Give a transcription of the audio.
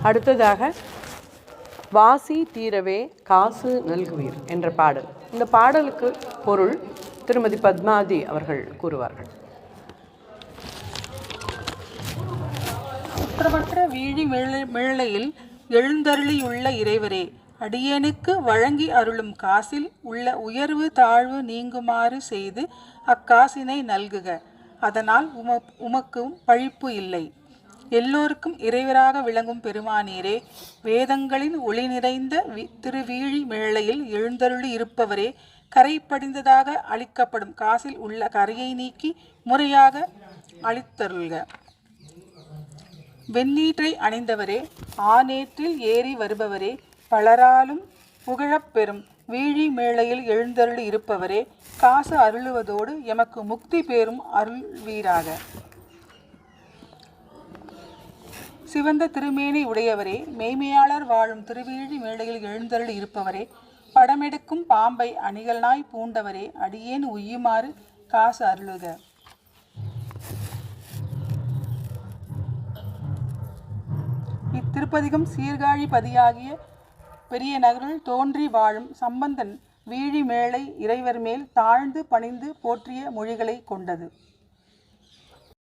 அடுத்ததாக வாசி தீரவே காசு நல்குவீர் என்ற பாடல். இந்த பாடலுக்கு பொருள் திருமதி பத்மாவதி அவர்கள் கூறுவார்கள். குற்றமற்ற வீழி மிழலையில் எழுந்தருளியுள்ள இறைவரே, அடியேனுக்கு வழங்கி அருளும் காசில் உள்ள உயர்வு தாழ்வு நீங்குமாறு செய்து அக்காசினை நல்குக. அதனால் உமக்கும் பழிப்பு இல்லை. எல்லோருக்கும் இறைவராக விளங்கும் பெருமானீரே, வேதங்களின் ஒளி நிறைந்த திருவீழி மிழலையில் எழுந்தருளி இருப்பவரே, கரை படிந்ததாக அளிக்கப்படும் காசில் உள்ள கரையை நீக்கி முறையாக அளித்தருள்க. வெண்ணீற்றை அணிந்தவரே, ஆனேற்றில் ஏறி வருபவரே, பலராலும் புகழப்பெறும் வீழி மேளையில் எழுந்தருளி இருப்பவரே, காசு அருளுவதோடு எமக்கு முக்தி பேரும் அருள்வீராக. சிவந்த திருமேனி உடையவரே, மெய்மையாளர் வாழும் திருவீழி மேளையில் எழுந்தருளி இருப்பவரே, படமெடுக்கும் பாம்பை அணிகலனாய் பூண்டவரே, அடியேன் உய்யுமாறு காசு அருளுக. இத்திருப்பதிகம் சீர்காழி பதியாகிய பெரிய நகரில் தோன்றி வாழும் சம்பந்தன் வீழி மேளை இறைவர் மேல் தாழ்ந்து பணிந்து போற்றிய மொழிகளை கொண்டது.